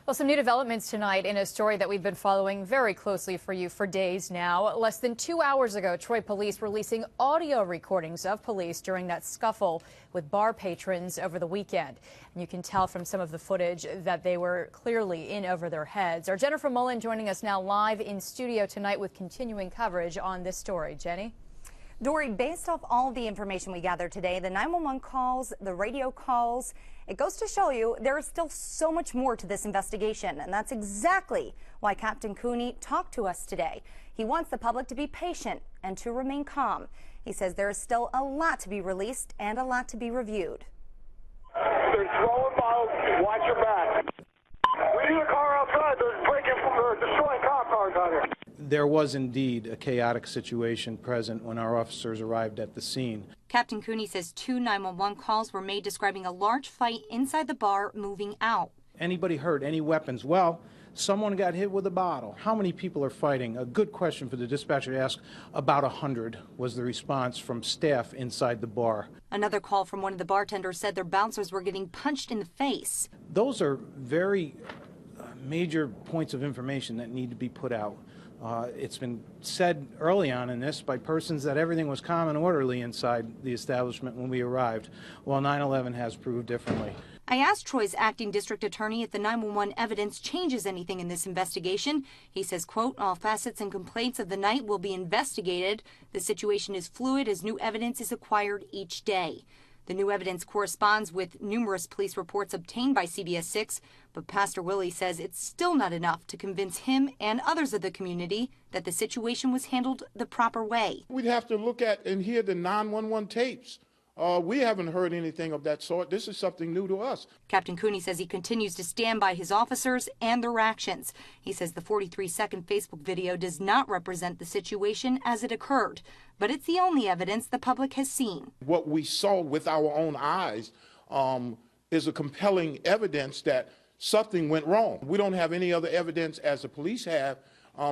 Well, some new developments tonight in a story that we've been following very closely for you for days now. Less than 2 hours ago, Troy police releasing audio recordings of police during that scuffle with bar patrons over the weekend. And you can tell from some of the footage that they were clearly in over their heads. Our Jennifer Mullen joining us now live in studio tonight with continuing coverage on this story. Jenny? Dory, based off all the information we gathered today, the 911 calls, the radio calls, it goes to show you there is still so much more to this investigation. And that's exactly why Captain Cooney talked to us today. He wants the public to be patient and to remain calm. He says there is still a lot to be released and a lot to be reviewed. They're throwing bottles. Watch your back. We need a car outside. They're destroying cop cars out here. There was indeed a chaotic situation present when our officers arrived at the scene. Captain Cooney says 2 911 calls were made describing a large fight inside the bar moving out. Anybody hurt? Any weapons? Well, someone got hit with a bottle. How many people are fighting? A good question for the dispatcher to ask. About 100 was the response from staff inside the bar. Another call from one of the bartenders said their bouncers were getting punched in the face. Those are very major points of information that need to be put out. It's been said early on in this by persons that everything was calm and orderly inside the establishment when we arrived, while 9/11 has proved differently. I asked Troy's acting district attorney if the 911 evidence changes anything in this investigation. He says, quote, all facets and complaints of the night will be investigated. The situation is fluid as new evidence is acquired each day. The new evidence corresponds with numerous police reports obtained by CBS 6, but Pastor Willie says it's still not enough to convince him and others of the community that the situation was handled the proper way. We'd have to look at and hear the 911 tapes. We haven't heard anything of that sort. This is something new to us. Captain Cooney says he continues to stand by his officers and their actions. He says the 43-second Facebook video does not represent the situation as it occurred, but it's the only evidence the public has seen. What we saw with our own eyes is a compelling evidence that something went wrong. We don't have any other evidence, as the police have,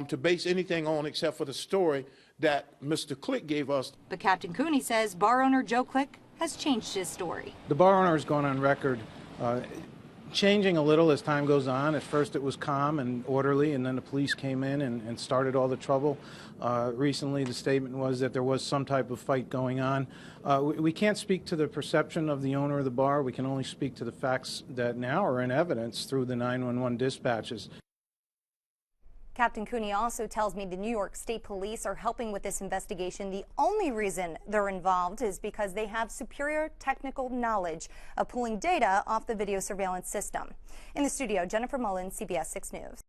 to base anything on except for the story that Mr. Click gave us. But Captain Cooney says bar owner Joe Click has changed his story. The bar owner has gone on record changing a little as time goes on. At first it was calm and orderly, and then the police came in and started all the trouble. Recently the statement was that there was some type of fight going on. We can't speak to the perception of the owner of the bar. We can only speak to the facts that now are in evidence through the 911 dispatches. Captain Cooney also tells me the New York State Police are helping with this investigation. The only reason they're involved is because they have superior technical knowledge of pulling data off the video surveillance system. In the studio, Jennifer Mullen, CBS 6 News.